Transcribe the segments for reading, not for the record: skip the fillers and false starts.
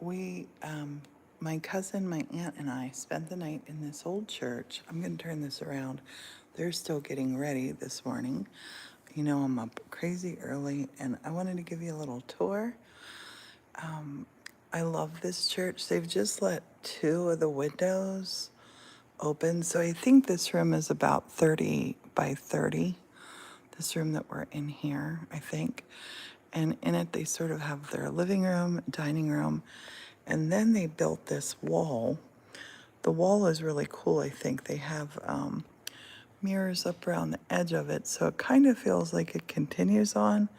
My cousin, my aunt, and I spent the night in this old church. I'm going to turn this around. They're still getting ready this morning. You know, I'm up crazy early, and I wanted to give you a little tour. I love this church. They've just let two of the windows open. So I think this room is about 30 by 30. This room that we're in here, I think. And in it, they sort of have their living room, dining room, and then they built this wall. The wall is really cool, I think. They have mirrors up around the edge of it, so it kind of feels like it continues on.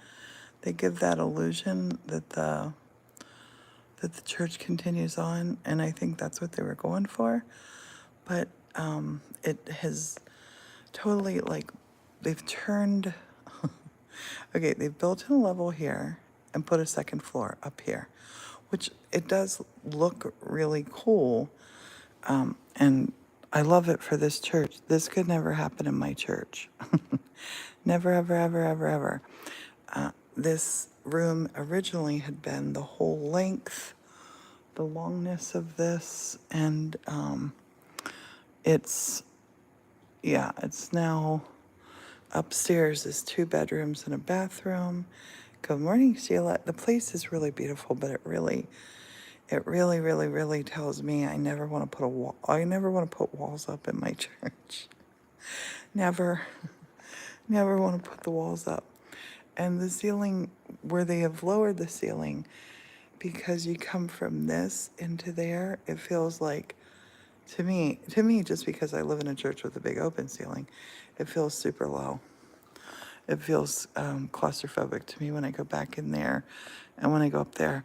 They give that illusion that the church continues on, and I think that's what they were going for. But it has totally, like, they've turned. Okay, they've built in a level here and put a second floor up here, which it does look really cool. And I love it for this church. This could never happen in my church. Never, ever, ever, ever, ever. This room originally had been the whole length, the longness of this, and it's now upstairs is 2 bedrooms and a bathroom. Good morning, Sheila. The place is really beautiful, but it really, really tells me I never want to put a wall. I never want to put walls up in my church. Never, never want to put the walls up. And the ceiling, where they have lowered the ceiling, because you come from this into there, it feels like, to me, just because I live in a church with a big open ceiling, it feels super low. It feels claustrophobic to me when I go back in there and when I go up there.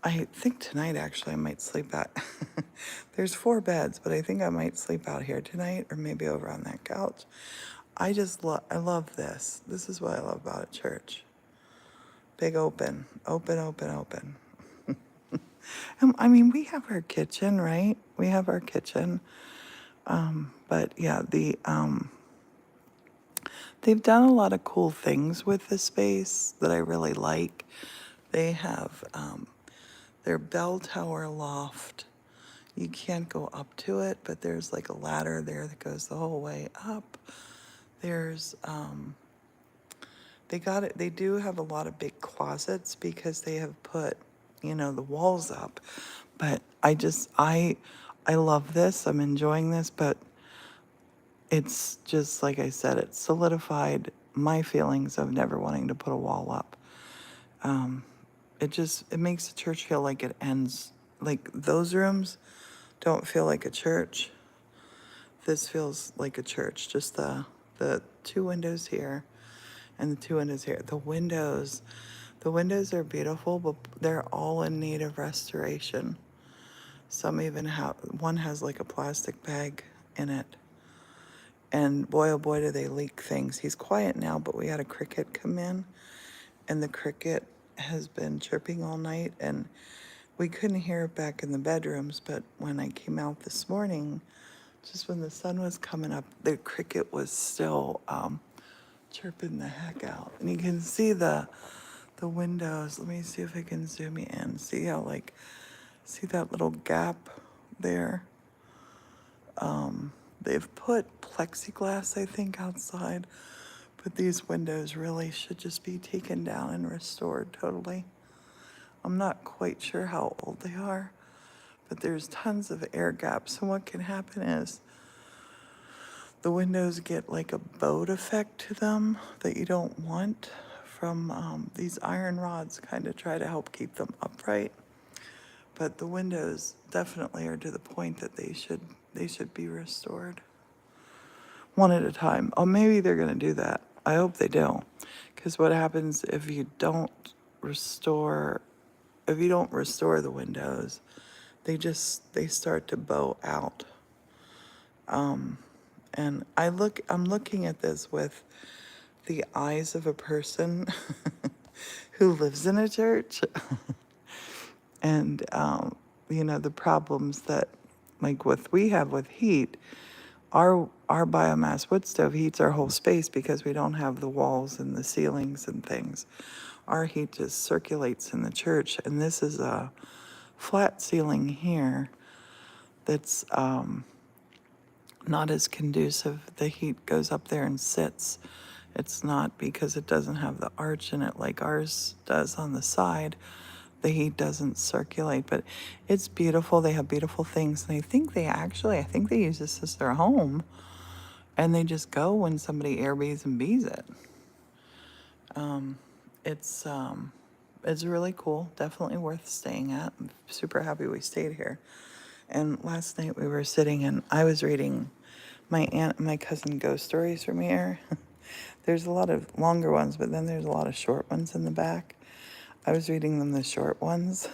I think tonight, actually, I might sleep out. There's 4 beds, but I think I might sleep out here tonight or maybe over on that couch. I love this. This is what I love about a church. Big open. I mean, we have our kitchen, right? We have our kitchen. But yeah, they've done a lot of cool things with the space that I really like. They have their bell tower loft. You can't go up to it, but there's like a ladder there that goes the whole way up. There's they do have a lot of big closets because they have put, the walls up. But I love this. I'm enjoying this, but it's just like I said, it solidified my feelings of never wanting to put a wall up. It makes the church feel like it ends. Like those rooms don't feel like a church. This feels like a church. Just the 2 windows here and the 2 windows here. The windows are beautiful, but they're all in need of restoration. Some even one has like a plastic bag in it. And boy, oh boy, do they leak things. He's quiet now, but we had a cricket come in, and the cricket has been chirping all night, and we couldn't hear it back in the bedrooms, but when I came out this morning, just when the sun was coming up, the cricket was still chirping the heck out. And you can see the windows. Let me see if I can zoom you in. See that little gap there? They've put plexiglass, I think, outside, but these windows really should just be taken down and restored totally. I'm not quite sure how old they are, but there's tons of air gaps. And what can happen is the windows get like a boat effect to them that you don't want from these iron rods kind of try to help keep them upright. But the windows definitely are to the point that they should be restored one at a time. Oh, maybe they're going to do that. I hope they do. Because what happens if you don't restore the windows, they start to bow out. And I'm looking at this with the eyes of a person who lives in a church. And, the problems that, like what we have with heat, our biomass wood stove heats our whole space because we don't have the walls and the ceilings and things. Our heat just circulates in the church, and this is flat ceiling here that's not as conducive. The heat goes up there and sits. It's not because it doesn't have the arch in it like ours does on the side. The heat doesn't circulate, but it's beautiful. They have beautiful things. And I think they use this as their home. And they just go when somebody Airbnbs and Bs it. It's it's really cool. Definitely worth staying at. I'm super happy we stayed here. And last night we were sitting and I was reading my aunt and my cousin ghost stories from here. There's a lot of longer ones, but then there's a lot of short ones in the back. I was reading them the short ones.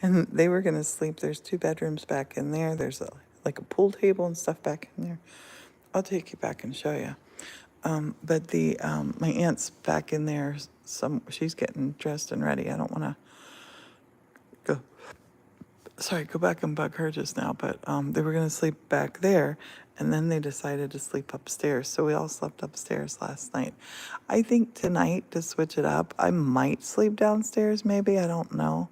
And they were going to sleep. There's 2 bedrooms back in there. There's like a pool table and stuff back in there. I'll take you back and show you. But the my aunt's back in there. She's getting dressed and ready. I don't want to go back and bug her just now. But they were going to sleep back there, and then they decided to sleep upstairs. So we all slept upstairs last night. I think tonight, to switch it up, I might sleep downstairs. Maybe, I don't know,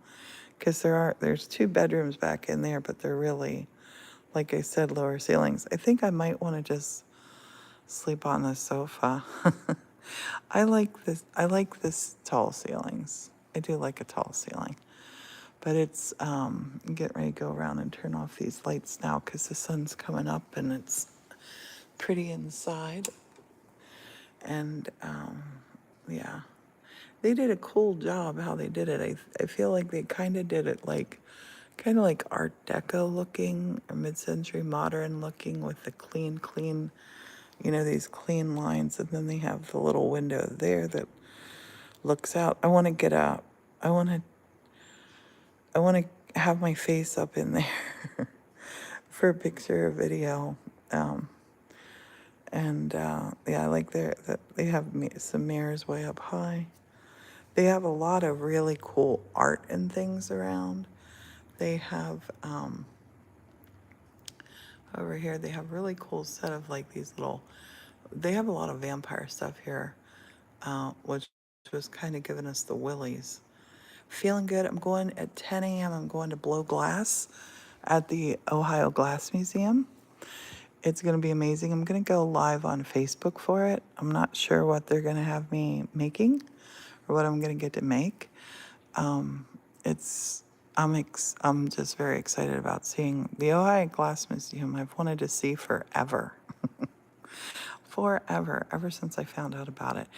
because there's 2 bedrooms back in there, but they're really, like I said, lower ceilings. I think I might want to just sleep on the sofa. I like this tall ceilings. I do like a tall ceiling. But it's get ready to go around and turn off these lights now because the sun's coming up and it's pretty inside. And yeah, they did a cool job how they did it. I feel like they kind of did it kind of like Art Deco looking or mid-century modern looking with the clean, these clean lines. And then they have the little window there that looks out. I want to have my face up in there for a picture or video. Yeah, I like that they have some mirrors way up high. They have a lot of really cool art and things around. They have, over here, they have really cool set of like these they have a lot of vampire stuff here, which was kind of giving us the willies. Feeling good. I'm going at 10 a.m. I'm going to blow glass at the Ohio Glass Museum. It's going to be amazing. I'm going to go live on Facebook for it. I'm not sure what they're going to have me making or what I'm going to get to make. I'm just very excited about seeing the Ohio Glass Museum. I've wanted to see forever. Forever, ever since I found out about it.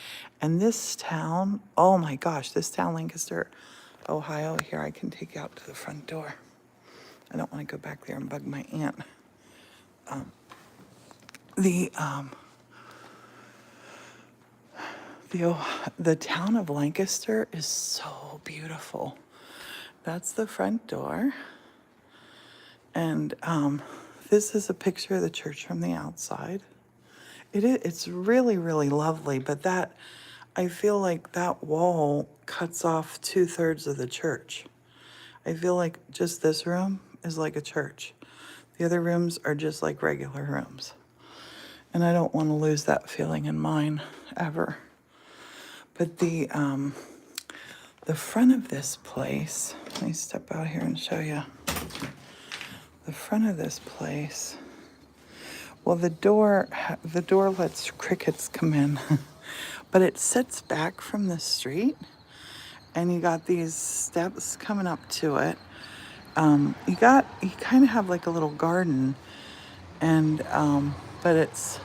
And this town, oh my gosh, this town, Lancaster, Ohio, here I can take you out to the front door. I don't want to go back there and bug my aunt. The town of Lancaster is so beautiful. That's the front door. And this is a picture of the church from the outside. It's really, really lovely, but I feel like that wall cuts off 2/3 of the church. I feel like just this room is like a church. The other rooms are just like regular rooms. And I don't want to lose that feeling in mine ever. But the front of this place, let me step out here and show you. The front of this place, well, the door lets crickets come in, but it sits back from the street, and you got these steps coming up to it. You kind of have like a little garden, and but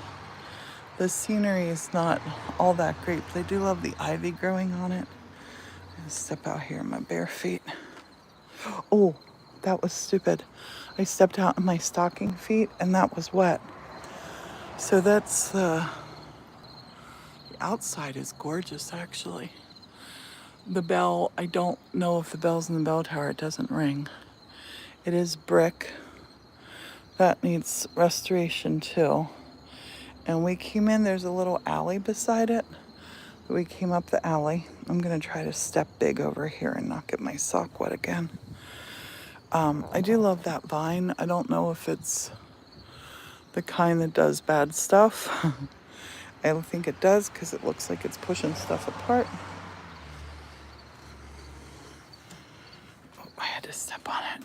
the scenery is not all that great. But I do love the ivy growing on it. I'm gonna step out here in my bare feet. Oh, that was stupid. I stepped out in my stocking feet, and that was wet. So the outside is gorgeous, actually. The bell, I don't know if the bell's in the bell tower. It doesn't ring. It is brick. That needs restoration too. And we came in, there's a little alley beside it. We came up the alley. I'm gonna try to step big over here and not get my sock wet again. I do love that vine. I don't know if it's the kind that does bad stuff. I don't think it does because it looks like it's pushing stuff apart. Oh, I had to step on it.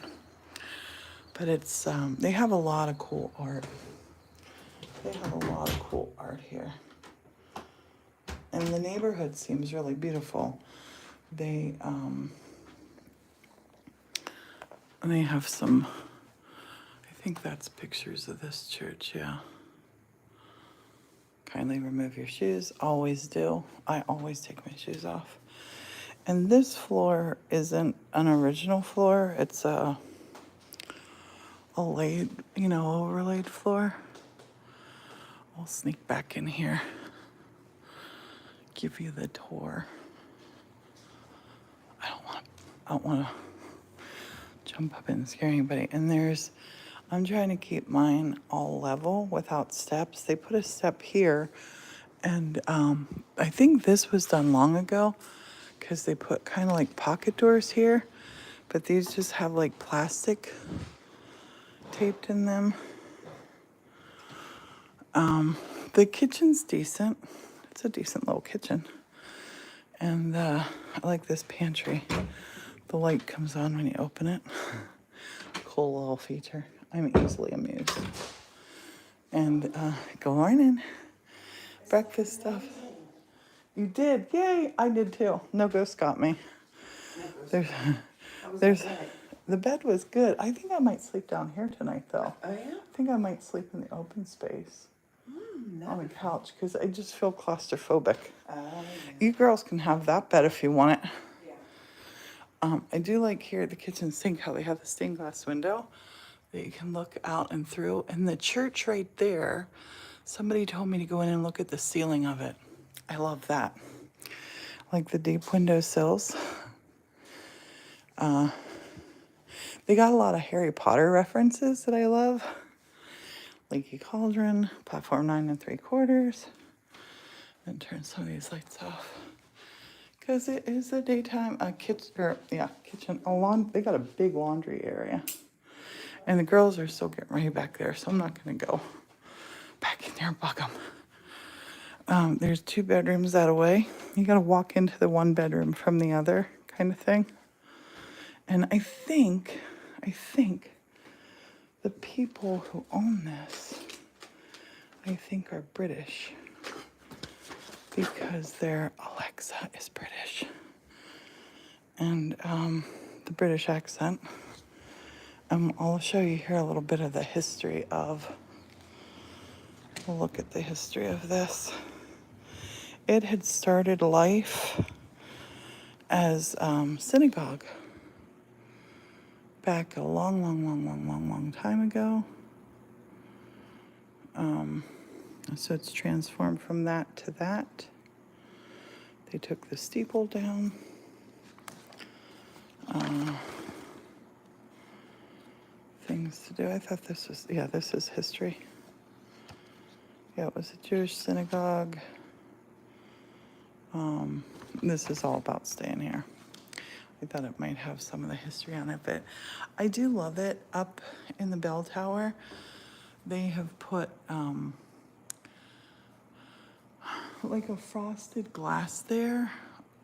But it's, they have a lot of cool art. They have a lot of cool art here. And the neighborhood seems really beautiful. They have some, I think that's pictures of this church, yeah. Kindly remove your shoes, always do. I always take my shoes off. And this floor isn't an original floor, it's a laid, overlaid floor. I'll sneak back in here, give you the tour. I don't want to jump up and scare anybody. And I'm trying to keep mine all level without steps. They put a step here, and I think this was done long ago because they put kind of like pocket doors here, but these just have like plastic taped in them. The kitchen's decent. It's a decent little kitchen. And I like this pantry. The light comes on when you open it. Cool little feature. I'm easily amused. And good morning. Breakfast stuff. You did? Yay! I did too. No ghost got me. There's the bed was good. I think I might sleep down here tonight though. Oh yeah? I think I might sleep in the open space on the couch because I just feel claustrophobic. Yeah. You girls can have that bed if you want it. Yeah. I do like here at the kitchen sink how they have the stained glass window that you can look out and through. And the church right there, somebody told me to go in and look at the ceiling of it. I love that. Like the deep window sills. They got a lot of Harry Potter references that I love. Leaky cauldron, platform 9 3/4. Then turn some of these lights off. Because it is a daytime kitchen. They got a big laundry area. And the girls are still getting ready back there, so I'm not going to go back in there and bug them. There's 2 bedrooms that way. You got to walk into the one bedroom from the other kind of thing. And I think the people who own this, I think are British. Because their Alexa is British. And the British accent. I'll show you here a little bit of the history of, we'll look at the history of this. It had started life as synagogue back a long time ago. So it's transformed from that to that. They took the steeple down. Things to do. I thought this is history. Yeah, it was a Jewish synagogue. This is all about staying here. I thought it might have some of the history on it, but I do love it. Up in the bell tower, they have put like a frosted glass there.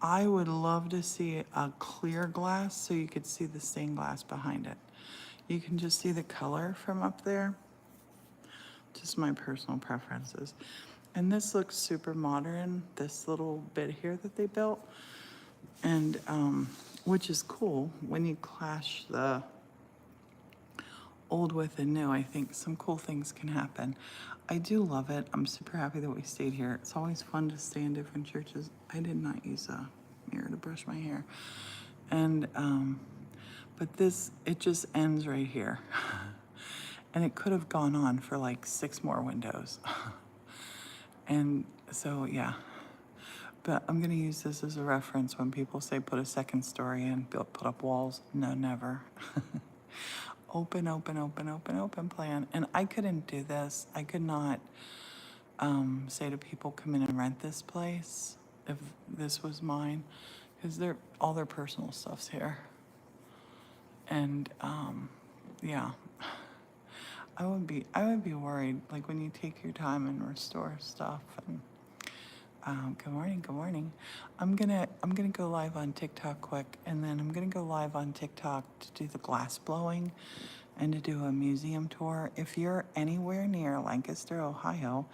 I would love to see a clear glass so you could see the stained glass behind it. You can just see the color from up there. Just my personal preferences. And this looks super modern, this little bit here that they built. And which is cool when you clash the old with the new. I think some cool things can happen. I do love it. I'm super happy that we stayed here. It's always fun to stay in different churches. I did not use a mirror to brush my hair. And but this, it just ends right here. And it could have gone on for like 6 more windows. And so, yeah. But I'm going to use this as a reference when people say put a second story in, put up walls. No, never. Open plan. And I couldn't do this. I could not say to people, come in and rent this place if this was mine. Because all their personal stuff's here. And, yeah. I would be worried, like when you take your time and restore stuff, and Good morning. Good morning. I'm gonna go live on TikTok quick, and then I'm gonna go live on TikTok to do the glass blowing, and to do a museum tour. If you're anywhere near Lancaster, Ohio,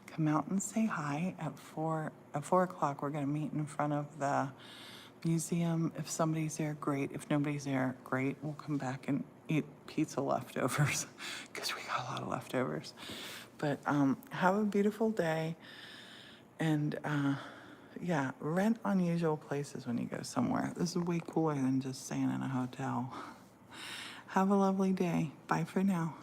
come out and say hi at 4 o'clock. We're gonna meet in front of the museum. If somebody's there, great. If nobody's there, great. We'll come back and eat pizza leftovers because we got a lot of leftovers. But have a beautiful day. And yeah, rent unusual places when you go somewhere. This is way cooler than just staying in a hotel. Have a lovely day. Bye for now.